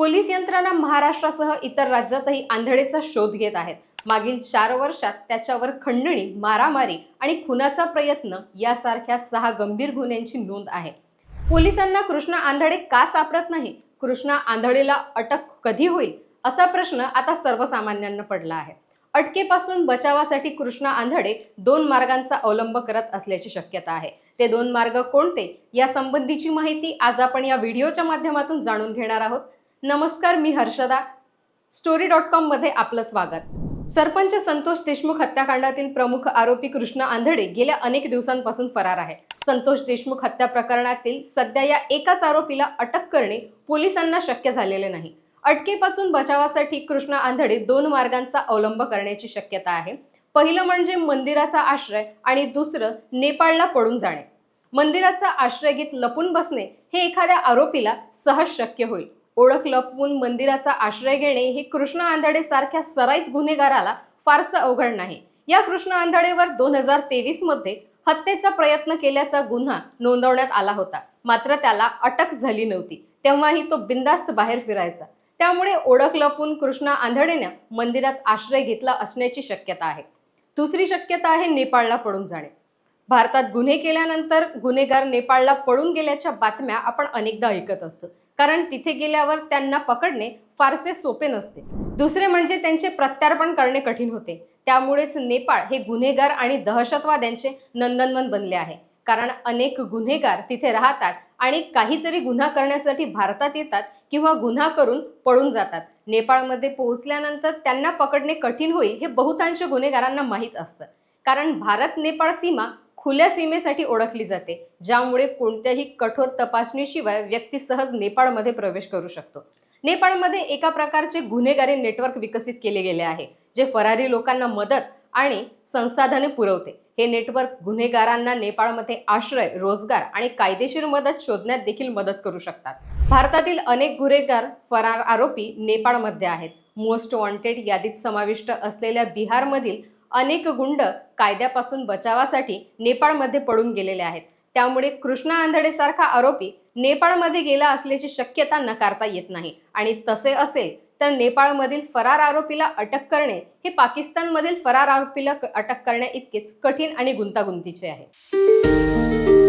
Police यंत्रणा महाराष्ट्रासह इतर राज्यातही आंधळेचा शोध घेत आहेत। मागील 4 वर्षात त्याच्यावर खंडणी, मारामारी आणि खुनाचा प्रयत्न यासारख्या 6 गंभीर गुन्ह्यांची नोंद आहे। पोलिसांना कृष्णा आंधळे का सापडत नाही? कृष्णा आंधळेला अटक कधी होईल असा प्रश्न आता सर्वसामान्यांना पडला आहे। अटकेपासून बचावासाठी कृष्णा आंधळे 2 मार्गांचा अवलंब करत असल्याची शक्यता आहे। ते 2 मार्ग कोणते यासंबंधीची माहिती आज आपण या व्हिडिओच्या माध्यमातून जाणून घेणार आहोत। नमस्कार, मी हर्षदा। story.com मध्ये आपलं स्वागत। सरपंच संतोष देशमुख हत्याकांडातील प्रमुख आरोपी कृष्णा आंधळे गेल्या अनेक दिवसांपासून फरार आहे। संतोष देशमुख हत्या प्रकरणातील सध्या या एकाच आरोपीला अटक करणे पोलिसांना शक्य झालेले नाही। अटकेपासून बचावासाठी कृष्णा आंधळे 2 मार्गांचा अवलंब करण्याची शक्यता आहे। पहिलं म्हणजे मंदिराचा आश्रय आणि दुसरं नेपाळला पळून जाणे। मंदिराचा आश्रय घेत लपून बसणे हे एखाद्या आरोपीला सहज शक्य होईल। ओळख लपवून मंदिराचा आश्रय घेणे हे कृष्णा आंधळे सारख्या सराईत गुन्हेगाराला फारसं अवघड नाही। या कृष्णा आंधळेवर 2023 मध्ये हत्येचा प्रयत्न केल्याचा गुन्हा नोंदवण्यात आला होता, मात्र त्याला अटक झाली नव्हती। तेव्हाही तो बिनधास्त बाहेर फिरायचा। त्यामुळे ओळख लपवून कृष्णा आंधळेने मंदिरात आश्रय घेतला असण्याची शक्यता आहे। दुसरी शक्यता आहे नेपाळला पळून जाणे। भारतात गुन्हे केल्यानंतर गुन्हेगार नेपाळला पळून गेल्याच्या बातम्या आपण अनेकदा ऐकत असतो, कारण तिथे गेल्यावर त्यांना पकडणे फारसे सोपे नसते। दुसरे म्हणजे त्यांचे प्रत्यार्पण करणे कठीण होते। त्यामुळेच नेपाळ हे गुन्हेगार आणि दहशतवाद्यांचे नंदनवन बनले आहे, कारण अनेक गुन्हेगार तिथे राहतात आणि काहीतरी गुन्हा करण्यासाठी भारतात येतात किंवा गुन्हा करून पळून जातात। नेपाळमध्ये पोहोचल्यानंतर त्यांना पकडणे कठीण होईल हे बहुतांश गुन्हेगारांना माहीत असतं, कारण भारत नेपाळ सीमा खुल्या सीमेसाठी ओळखली जाते, ज्यामुळे कोणत्याही कठोर तपासणीशिवाय व्यक्ती सहज नेपाळमध्ये प्रवेश करू शकतो। नेपाळमध्ये एका प्रकारचे गुन्हेगारी नेटवर्क विकसित केले गेले आहे, जे फरारी लोकांना मदत आणि संसाधने पुरवते। हे नेटवर्क गुन्हेगारांना नेपाळमध्ये आश्रय, रोजगार आणि कायदेशीर मदत शोधण्यात देखील मदत करू शकतात। भारतातील अनेक गुन्हेगार फरार आरोपी नेपाळमध्ये आहेत। मोस्ट वॉन्टेड यादीत समाविष्ट असलेल्या बिहारमधील अनेक गुंड कायद्यापासून बचावासाठी नेपाळमध्ये पळून गेलेले आहेत। त्यामुळे कृष्णा आंधळे सारखा आरोपी नेपाळमध्ये गेला असल्याची शक्यता नकारता येत नाही, आणि तसे असेल तर नेपाळमधील फरार आरोपीला अटक करणे हे पाकिस्तानमधील फरार आरोपीला अटक करण्या इतकेच कठीण आणि गुंतागुंतीचे आहे।